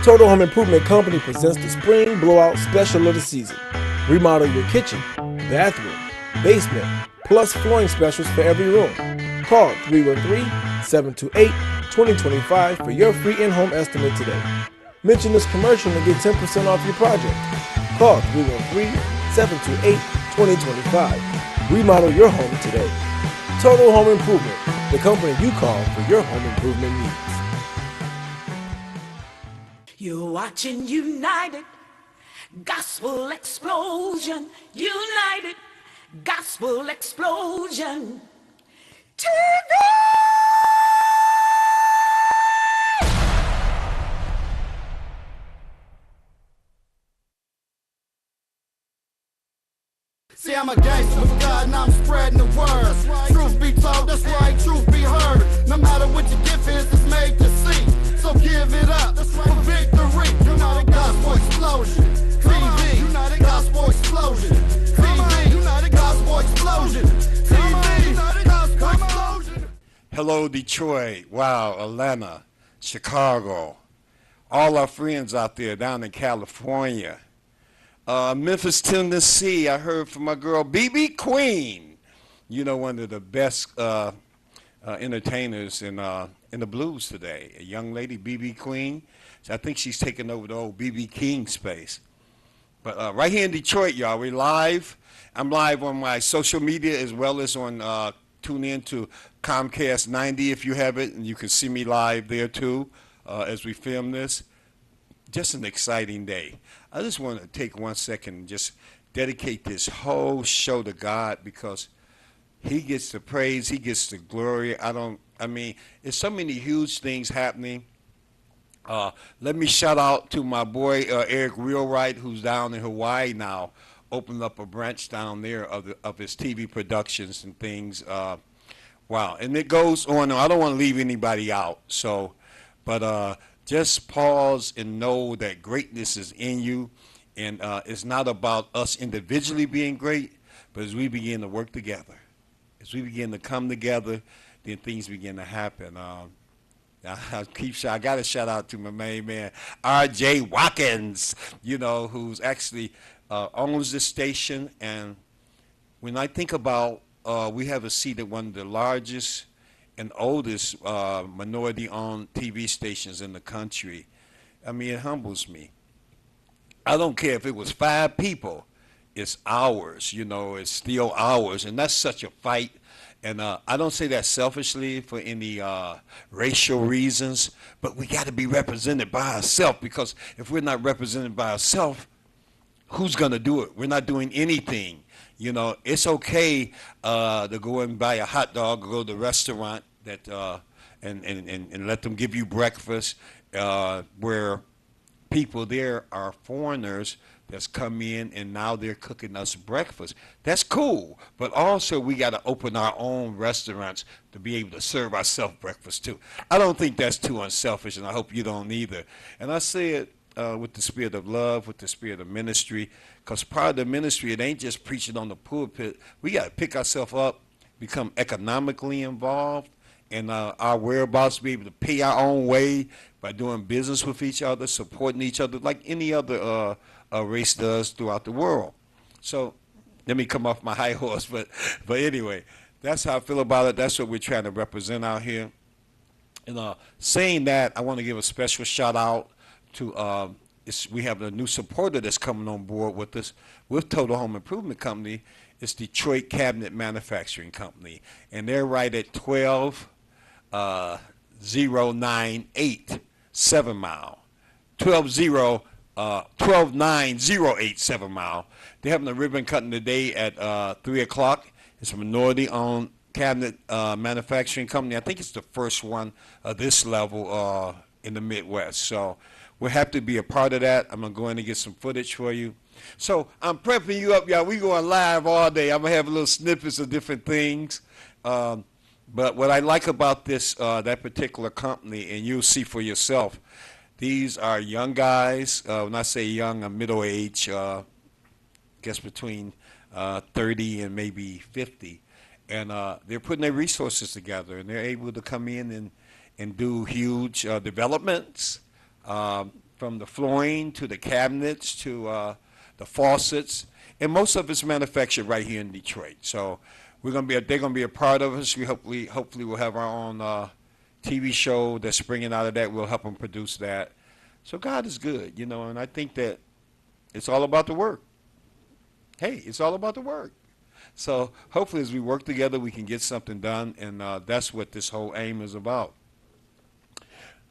Total Home Improvement Company presents the Spring Blowout Special of the season. Remodel your kitchen, bathroom, basement, plus flooring specials for every room. Call 313-728-2025 for your free in-home estimate today. Mention this commercial and get 10% off your project. Call 313-728-2025. Remodel your home today. Total Home Improvement, the company you call for your home improvement needs. You're watching United Gospel Explosion. United Gospel Explosion. TV! See, I'm a gangster with God and I'm spreading the word. Truth be told, that's right, truth be heard. No matter what your gift is, it's made to see. So give it up for victory. United Gospel Explosion. TV, United Gospel Explosion. TV, United Gospel Explosion. TV, United Gospel Explosion. Hello, Detroit. Wow, Atlanta, Chicago. All our friends out there down in California. Memphis, Tennessee, I heard from my girl, BB Queen. You know, one of the best entertainers in the blues today. A young lady, BB Queen. I think she's taking over the old BB King space. But right here in Detroit, y'all, we're live. I'm live on my social media as well as on tune in to Comcast 90 if you have it, and you can see me live there too as we film this. Just an exciting day. I just want to take 1 second and just dedicate this whole show to God because he gets the praise, he gets the glory. There's so many huge things happening. Let me shout out to my boy Eric Wheelwright, who's down in Hawaii now, opened up a branch down there of his TV productions and things. Wow, and it goes on. I don't want to leave anybody out, just pause and know that greatness is in you, and it's not about us individually being great, but as we begin to work together, as we begin to come together, then things begin to happen. I got to shout out to my main man, R.J. Watkins, who's actually owns this station. And when I think about we have a seat at one of the largest and oldest minority-owned TV stations in the country. It humbles me. I don't care if it was 5 people. It's ours, it's still ours. And that's such a fight. And I don't say that selfishly for any racial reasons, but we got to be represented by ourselves, because if we're not represented by ourselves, who's going to do it? We're not doing anything. It's okay to go and buy a hot dog or go to the restaurant and let them give you breakfast where people there are foreigners that's come in and now they're cooking us breakfast. That's cool. But also we got to open our own restaurants to be able to serve ourselves breakfast too. I don't think that's too unselfish, and I hope you don't either. And I say it with the spirit of love, with the spirit of ministry, because part of the ministry, it ain't just preaching on the pulpit. We got to pick ourselves up, become economically involved, and our whereabouts, be able to pay our own way by doing business with each other, supporting each other like any other race does throughout the world. So let me come off my high horse, but anyway, that's how I feel about it. That's what we're trying to represent out here. And saying that, I want to give a special shout out to we have a new supporter that's coming on board with us with Total Home Improvement Company. It's Detroit Cabinet Manufacturing Company, and they're right at 12098 7 Mile, 12908 7 Mile. They're having a ribbon cutting today at 3 o'clock. It's a minority-owned cabinet manufacturing company. I think it's the first one of this level in the Midwest. So we're happy to be a part of that. I'm going to go in and get some footage for you. So I'm prepping you up, y'all. We're going live all day. I'm going to have little snippets of different things. But what I like about this, that particular company, and you'll see for yourself, these are young guys. When I say young, I'm middle age, guess between 30 and maybe 50. And they're putting their resources together, and they're able to come in and do huge developments. from the flooring to the cabinets to the faucets, and most of it's manufactured right here in Detroit. So they're gonna be a part of us. We hopefully we'll have our own TV show that's springing out of that. We'll help them produce that. So God is good, and I think that it's all about the work. Hey, it's all about the work. So hopefully as we work together, we can get something done, and that's what this whole aim is about.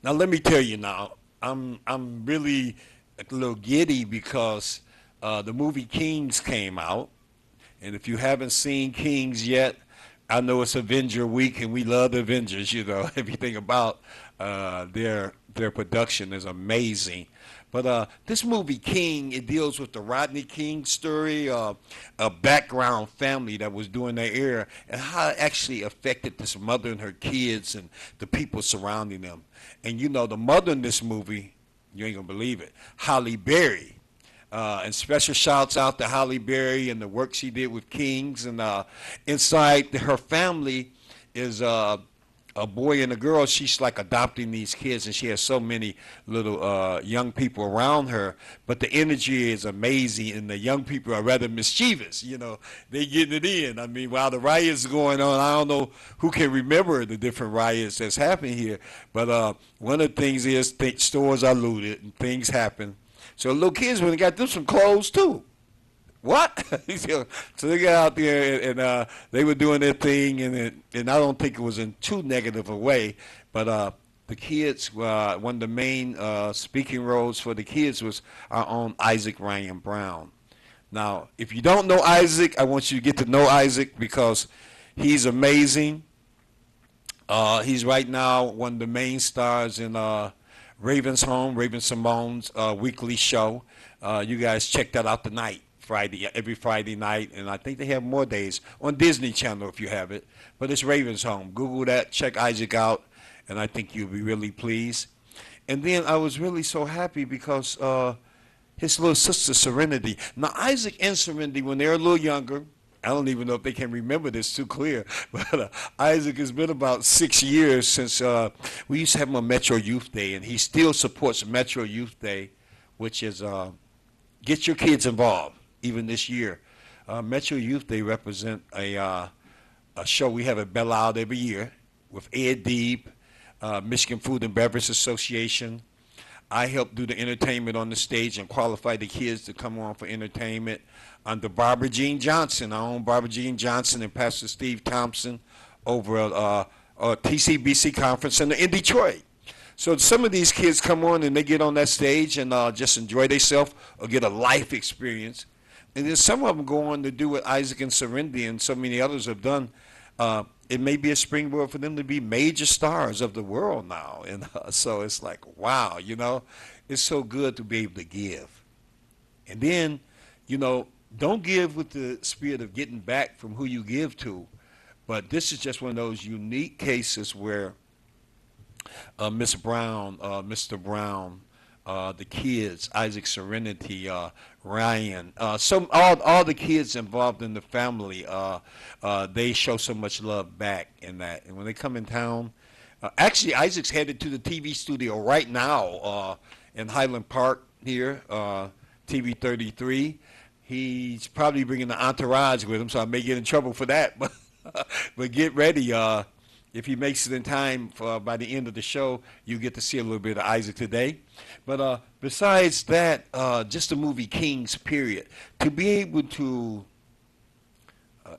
Now let me tell you now, I'm really a little giddy because the movie Kings came out, and if you haven't seen Kings yet, I know it's Avenger Week, and we love the Avengers. Everything about their production is amazing. But this movie King, it deals with the Rodney King story, a background family that was during their era, and how it actually affected this mother and her kids and the people surrounding them. And the mother in this movie, you ain't gonna believe it, Halle Berry. And special shouts out to Halle Berry and the work she did with Kings. And inside her family is a boy and a girl. She's like adopting these kids, and she has so many little young people around her. But the energy is amazing, and the young people are rather mischievous. They getting it in. I mean, while the riots are going on, I don't know who can remember the different riots that's happening here. But one of the things is stores are looted and things happen. So little kids, when they got them some clothes too. What? So they got out there and they were doing their thing, and I don't think it was in too negative a way, but the kids, one of the main speaking roles for the kids was our own Isaac Ryan Brown. Now, if you don't know Isaac, I want you to get to know Isaac because he's amazing. He's right now one of the main stars in Raven's Home, Raven-Symoné's weekly show. You guys check that out tonight, every Friday night, and I think they have more days on Disney Channel if you have it. But it's Raven's Home. Google that, check Isaac out, and I think you'll be really pleased. And then I was really so happy because his little sister Serenity. Now Isaac and Serenity, when they were a little younger, I don't even know if they can remember this too clear, but Isaac has been about 6 years since we used to have him on Metro Youth Day, and he still supports Metro Youth Day, which is get your kids involved, even this year. Metro Youth Day represent a show we have at Belle Isle every year with Ed Deeb, Michigan Food and Beverage Association. I help do the entertainment on the stage and qualify the kids to come on for entertainment under Barbara Jean Johnson. I own Barbara Jean Johnson and Pastor Steve Thompson over at TCBC Conference Center in Detroit. So some of these kids come on and they get on that stage and just enjoy themselves or get a life experience. And then some of them go on to do what Isaac and Serenity and so many others have done. It may be a springboard for them to be major stars of the world now. And so it's like, wow, it's so good to be able to give. And then, don't give with the spirit of getting back from who you give to. But this is just one of those unique cases where Miss Brown, Mr. Brown, the kids, Isaac, Serenity, Ryan, all the kids involved in the family, they show so much love back in that. And when they come in town, actually Isaac's headed to the TV studio right now in Highland Park here, TV 33. He's probably bringing the entourage with him, so I may get in trouble for that. But get ready. If he makes it in time by the end of the show, you get to see a little bit of Isaac today. But besides that, just the movie Kings, period. To be able to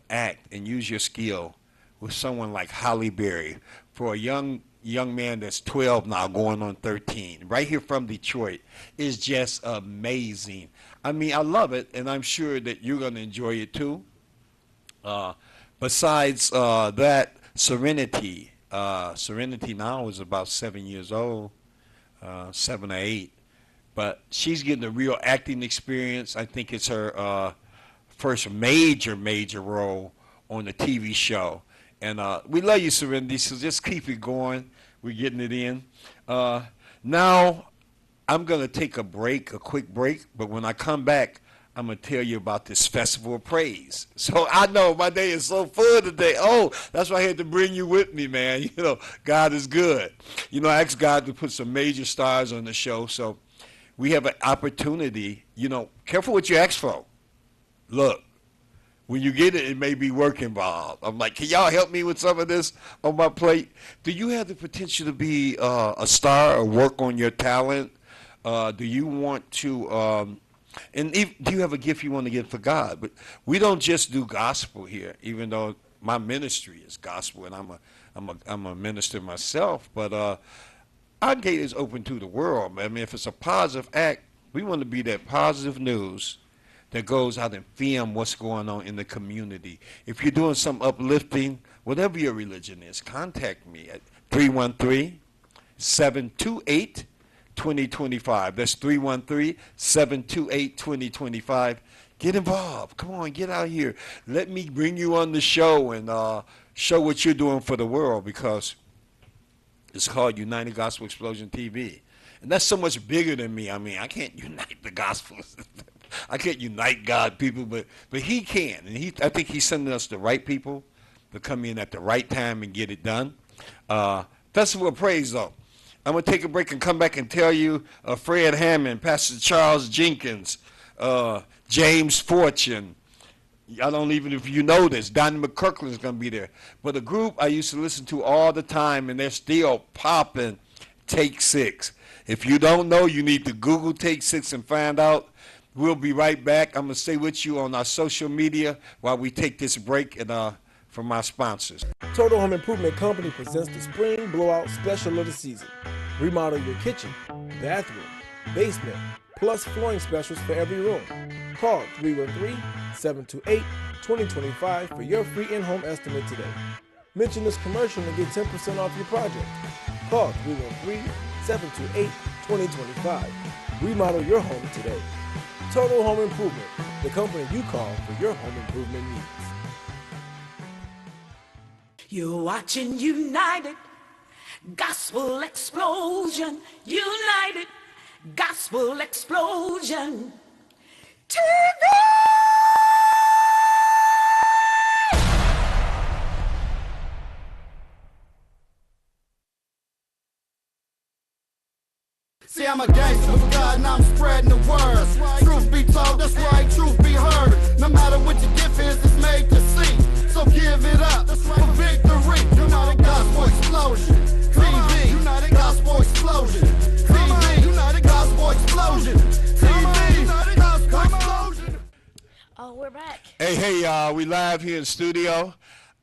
act and use your skill with someone like Halle Berry for a young man that's 12 now going on 13, right here from Detroit, is just amazing. I mean, I love it, and I'm sure that you're going to enjoy it too. Besides that, Serenity now is about 7 years old, 7 or 8, but she's getting a real acting experience. I think it's her first major role on the TV show. And we love you, Serenity, so just keep it going. We're getting it in. Now, I'm going to take a quick break, but when I come back, I'm going to tell you about this Festival of Praise. So I know my day is so full today. Oh, that's why I had to bring you with me, man. God is good. I asked God to put some major stars on the show. So we have an opportunity. Careful what you ask for. Look, when you get it, it may be work involved. I'm like, can y'all help me with some of this on my plate? Do you have the potential to be a star or work on your talent? Do you want to, do you have a gift you want to give for God? But we don't just do gospel here, even though my ministry is gospel and I'm a minister myself. But our gate is open to the world. I mean, if it's a positive act, we want to be that positive news that goes out and film what's going on in the community. If you're doing some uplifting, whatever your religion is, contact me at 313-728-2025. That's 313-728-2025. Get involved. Come on, get out here. Let me bring you on the show and show what you're doing for the world, because it's called United Gospel Explosion TV. And that's so much bigger than me. I mean, I can't unite the gospel. I can't unite God people, but he can. And I think he's sending us the right people to come in at the right time and get it done. Festival of Praise, though. I'm going to take a break and come back and tell you Fred Hammond, Pastor Charles Jenkins, James Fortune. I don't even if you know this. Donnie McKirkland is going to be there. But a group I used to listen to all the time, and they're still popping, Take Six. If you don't know, you need to Google Take Six and find out. We'll be right back. I'm going to stay with you on our social media while we take this break and from our sponsors. Total Home Improvement Company presents the Spring Blowout Special of the season. Remodel your kitchen, bathroom, basement, plus flooring specials for every room. Call 313-728-2025 for your free in-home estimate today. Mention this commercial and get 10% off your project. Call 313-728-2025. Remodel your home today. Total Home Improvement, the company you call for your home improvement needs. You're watching United Gospel Explosion. United Gospel Explosion TV. See, I'm a gangster with God and I'm spreading the word. Truth be told, that's right, truth be heard. No matter what your gift is, it's made to see. So give it up for victory. United Gospel Explosion TV. United Gospel Explosion TV. United Gospel Explosion TV. United Gospel Explosion. Oh, we're back. Hey, y'all. We live here in studio.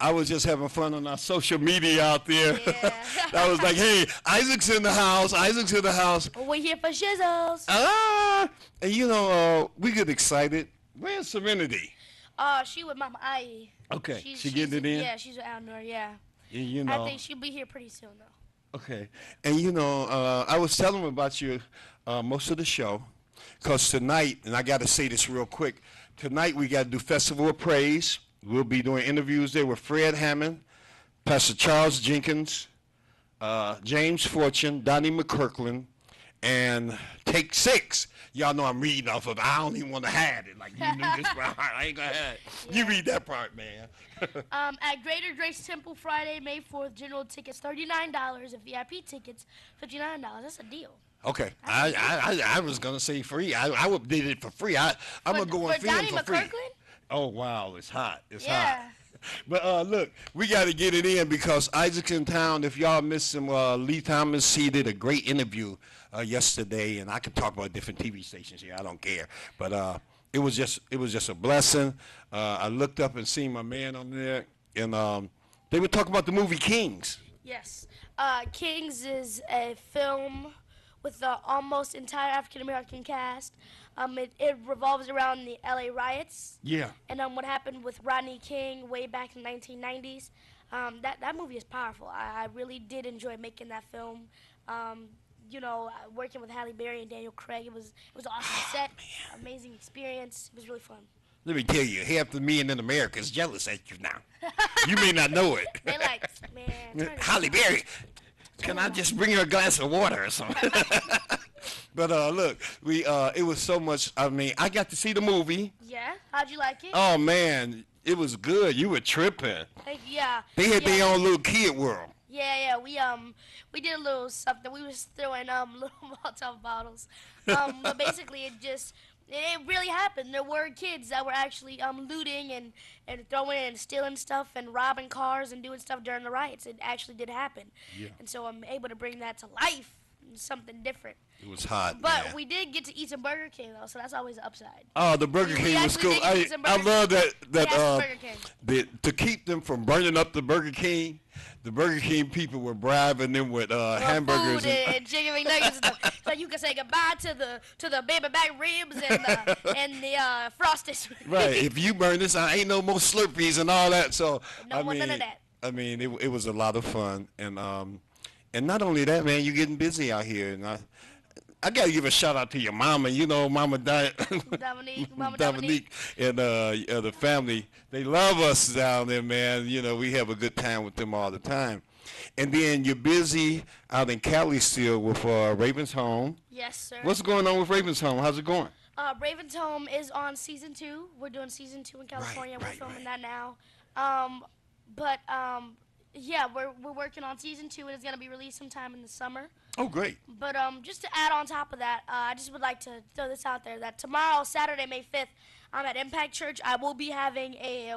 I was just having fun on our social media out there. Yeah. I was like, hey, Isaac's in the house. Isaac's in the house. We're here for shizzles. And we get excited. Where's Serenity? She with Mama Ai. Okay, she getting it in? Yeah, she's with Alnor, yeah. You I think she'll be here pretty soon, though. Okay. And, I was telling them about you most of the show, because tonight, and I got to say this real quick, tonight we got to do Festival of Praise. We'll be doing interviews there with Fred Hammond, Pastor Charles Jenkins, James Fortune, Donnie McKirkland, and Take Six. Y'all know I'm reading off of, I don't even want to hide it. Like, you knew this part. I ain't going to hide it. Yeah. You read that part, man. At Greater Grace Temple Friday, May 4th, general tickets $39, and VIP tickets $59. That's a deal. Okay. I was going to say free. I would did it for free. I'm going to go and film for free. Oh, wow, it's hot. It's hot. But look, we got to get it in because Isaac's in town. If y'all missed him, Lee Thomas, he did a great interview yesterday, and I could talk about different TV stations here. I don't care. But it was just a blessing. I looked up and seen my man on there, and they were talking about the movie Kings. Yes. Kings is a film with the almost entire African-American cast. It revolves around the LA riots. Yeah. And what happened with Rodney King way back in the 1990s. That movie is powerful. I really did enjoy making that film. Working with Halle Berry and Daniel Craig, it was an awesome set, amazing experience. It was really fun. Let me tell you, half the men in America is jealous at you now. You may not know it. They like, man. Halle Berry, can I just bring her a glass of water or something? But look, it was so much. I mean, I got to see the movie. Yeah, how'd you like it? Oh man, it was good. You were tripping. Yeah. They had their own little kid world. Yeah, we did a little something. We was throwing little Molotov bottles. But basically it really happened. There were kids that were actually looting and throwing and stealing stuff and robbing cars and doing stuff during the riots. It actually did happen. Yeah. And so I'm able to bring that to life, something different. It was hot. But man. we did get to eat some Burger King though, so that's always the upside. Oh, the Burger King was cool. I love that to keep them from burning up the Burger King. The Burger King people were bribing them with hamburgers food and chicken McNuggets and stuff, so you can say goodbye to the baby back ribs and the Frosties. Right. If you burn this, I ain't no more Slurpees and all that. So none of that. I mean, it was a lot of fun, and not only that, man, you're getting busy out here, and I gotta give a shout out to your mama. You know, Mama Dominique, and the family. They love us down there, man. You know, we have a good time with them all the time. And then you're busy out in Cali still with Raven's Home. Yes, sir. What's going on with Raven's Home? How's it going? Raven's Home is on season 2. We're doing season 2 in California. We're filming that now. Yeah, we're working on season 2, and it's gonna be released sometime in the summer. Oh, great. But just to add on top of that, I just would like to throw this out there that tomorrow, Saturday, May 5th, I'm at Impact Church. I will be having a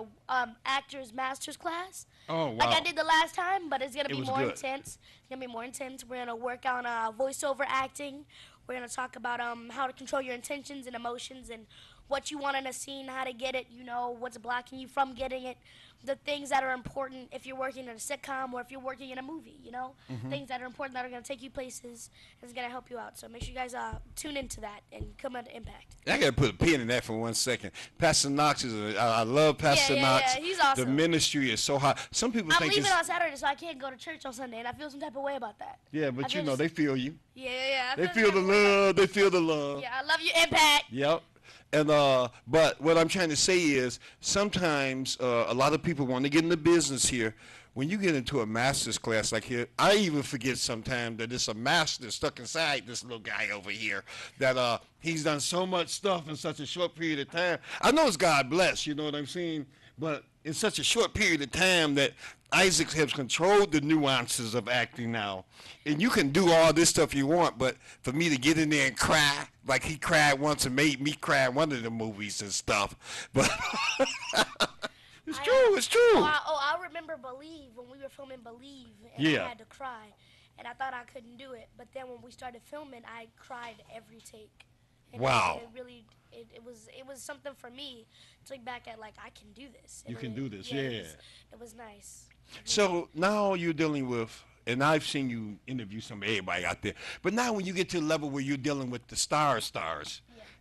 actors masters class. Oh, wow. Like I did the last time, but it's gonna be more good. intense. It's gonna be more intense. We're gonna work on voiceover acting. We're gonna talk about how to control your intentions and emotions and what you want in a scene, how to get it, you know, what's blocking you from getting it, the things that are important if you're working in a sitcom or if you're working in a movie, you know, things that are important that are going to take you places and it's going to help you out. So make sure you guys tune into that and come out to Impact. I got to put a pin in that for 1 second. Pastor Knox I love Pastor Knox. Yeah, he's awesome. The ministry is so hot. Some people I'm think leaving on Saturday, so I can't go to church on Sunday, and I feel some type of way about that. Yeah, but you know, they feel you. Yeah. They feel the love. They feel the love. Yeah, I love you, Impact. Yep. And but what I'm trying to say is sometimes a lot of people want to get in the business here. When you get into a master's class like here, I even forget sometimes that it's a master stuck inside this little guy over here, that he's done so much stuff in such a short period of time. I know it's God bless, you know what I'm saying? But in such a short period of time that Isaac has controlled the nuances of acting now. And you can do all this stuff you want, but for me to get in there and cry, like he cried once and made me cry in one of the movies and stuff. But it's true. I remember Believe, when we were filming Believe, and I had to cry. And I thought I couldn't do it. But then when we started filming, I cried every take. And wow. It was something for me to look back at, like, I can do this. You can do this, yeah. It was nice. So now you're dealing with, and I've seen you interview some everybody out there, but now when you get to the level where you're dealing with the stars,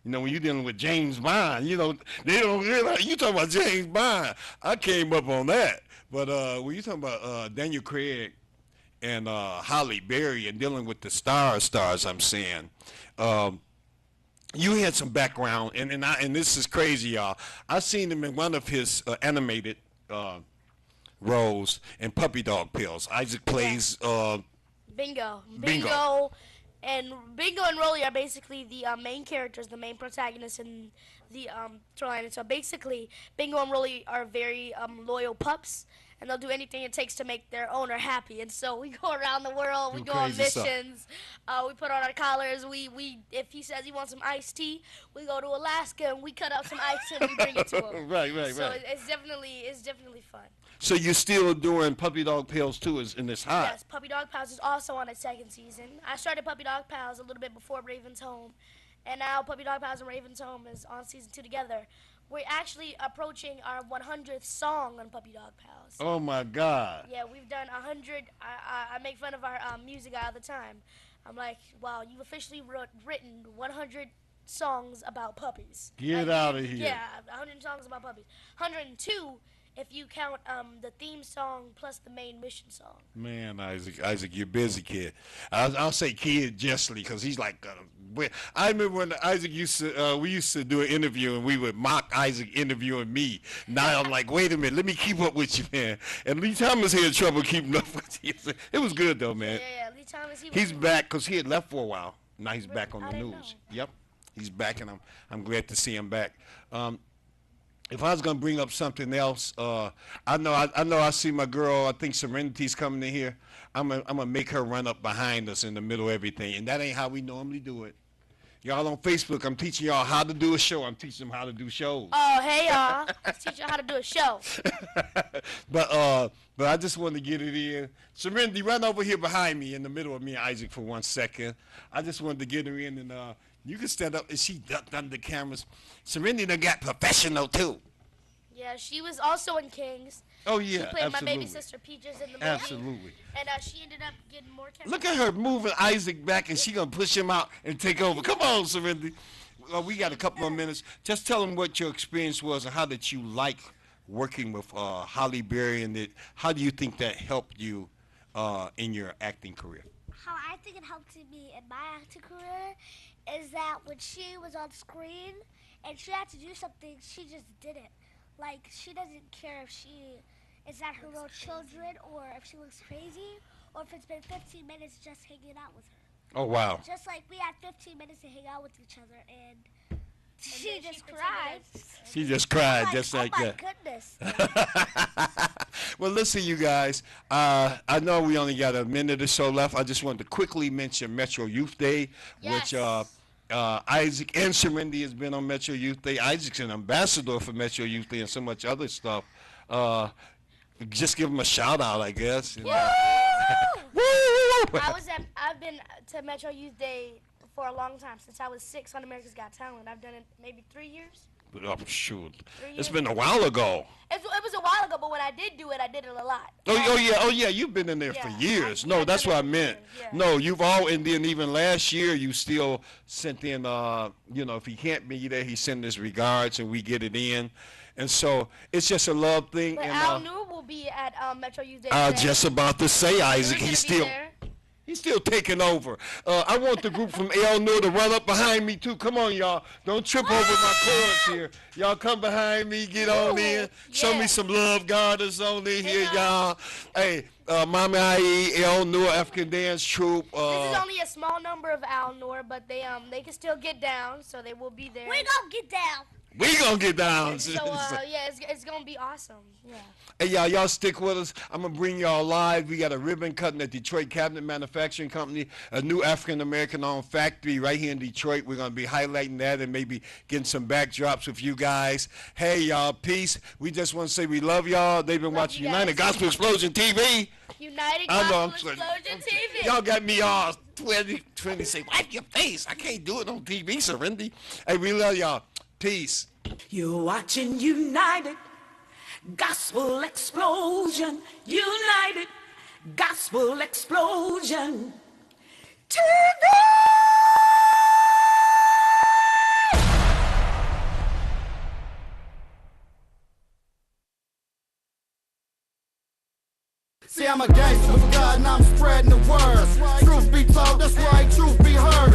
you know, when you're dealing with James Bond, you know, they don't realize, you talking about James Bond. I came up on that. But when you're talking about Daniel Craig and Halle Berry and dealing with the stars, I'm saying, you had some background, and this is crazy, y'all. I seen him in one of his animated roles in Puppy Dog Pills. Isaac plays Bingo. And Bingo and Rolly are basically the main characters, the main protagonists in the storyline. So basically, Bingo and Rolly are very loyal pups, and they'll do anything it takes to make their owner happy. And so we go around the world, we go on missions, we put on our collars. We if he says he wants some iced tea, we go to Alaska and we cut up some ice and we bring it to him. Right. So it's definitely fun. So you're still doing Puppy Dog Pals too, in this hot? Yes, Puppy Dog Pals is also on its second season. I started Puppy Dog Pals a little bit before Raven's Home, and now Puppy Dog Pals and Raven's Home is on season 2 together. We're actually approaching our 100th song on Puppy Dog Pals. Oh my God. Yeah, we've done 100. I make fun of our music guy all the time. I'm like, wow, you've officially written 100 songs about puppies. Get out of here. Yeah, 100 songs about puppies. 102 if you count the theme song plus the main mission song. Man, Isaac, you're busy, kid. I'll say kid justly because he's like, I remember when Isaac we used to do an interview and we would mock Isaac interviewing me. Now I'm like, wait a minute, let me keep up with you, man. And Lee Thomas had trouble keeping up with you. It was good though, man. Yeah, Lee Thomas. He's back because he had left for a while. Now he's back on the news. Know. Yep, he's back, and I'm glad to see him back. if I was gonna bring up something else, I know I see my girl. I think Serenity's coming in here. I'm gonna make her run up behind us in the middle of everything, and that ain't how we normally do it. Y'all on Facebook, I'm teaching y'all how to do a show. I'm teaching them how to do shows. Oh, hey y'all! Let's teach y'all how to do a show. But I just wanted to get it in. Serenity, run over here behind me in the middle of me and Isaac for 1 second. I just wanted to get her in, and you can stand up. And she ducked under the cameras. Serenity done got professional too. Yeah, she was also in Kings. Oh yeah, she played absolutely. my baby sister Peaches in the movie. Absolutely. And she ended up getting more cameras. Look at her moving Isaac back, and she gonna push him out and take over. Come on, Serenity. We got a couple more minutes. Just tell them what your experience was and how did you like working with Halle Berry, and how do you think that helped you in your acting career? How I think it helped me in my acting career is that when she was on screen and she had to do something, she just did it. Like, she doesn't care if she is at her real children or if she looks crazy or if it's been 15 minutes just hanging out with her. Oh, wow. Just like we had 15 minutes to hang out with each other, and she just cried. She just cried, just like that. Oh, my goodness. Well, listen, you guys. I know we only got a minute or so left. I just wanted to quickly mention Metro Youth Day, Yes. which Isaac and Serenity has been on Metro Youth Day. Isaac's an ambassador for Metro Youth Day and so much other stuff. Just give him a shout out, I guess. Woo! I've been to Metro Youth Day for a long time, since I was 6 on America's Got Talent. I've done it maybe 3 years. Oh, shoot. 3 years. It's been a while ago. It was a while ago, but when I did do it, I did it a lot. Oh yeah, you've been in there for Yeah, years. I've That's been what I in meant. years, yeah. No, you've all, and then even last year, you still sent in, if he can't be there, he sent his regards, and we get it in. And so it's just a love thing. But And Al Noor will be at Metro Youth Day. I was today. just about to say, Isaac, You're he's gonna be still. there. He's still taking over. I want the group from El Noor to run up behind me, too. Come on, y'all. Don't trip over my cords here. Y'all come behind me. Get on in. Show me Yeah. some love. Garters on in here, Yeah. y'all. Hey, Mama IE, El Noor African Dance Troupe. This is only a small number of Al Noor, but they can still get down, so they will be there. We gonna get down. we going to get down. So yeah, it's gonna be awesome. Yeah. Hey, y'all stick with us. I'm going to bring y'all live. We got a ribbon cutting at Detroit Cabinet Manufacturing Company, a new African-American-owned factory right here in Detroit. We're going to be highlighting that and maybe getting some backdrops with you guys. Hey, y'all, peace. We just want to say we love y'all. They've been watching you United guys. Gospel Explosion TV. United I know, Gospel I'm sorry. Explosion TV. Y'all got me all 20 say, wipe your face. I can't do it on TV, Serenity. Hey, we love y'all. Peace. You're watching United Gospel Explosion. United Gospel Explosion. TV! See, I'm a gangster with God and I'm spreading the word. Truth be told, that's right, truth be heard.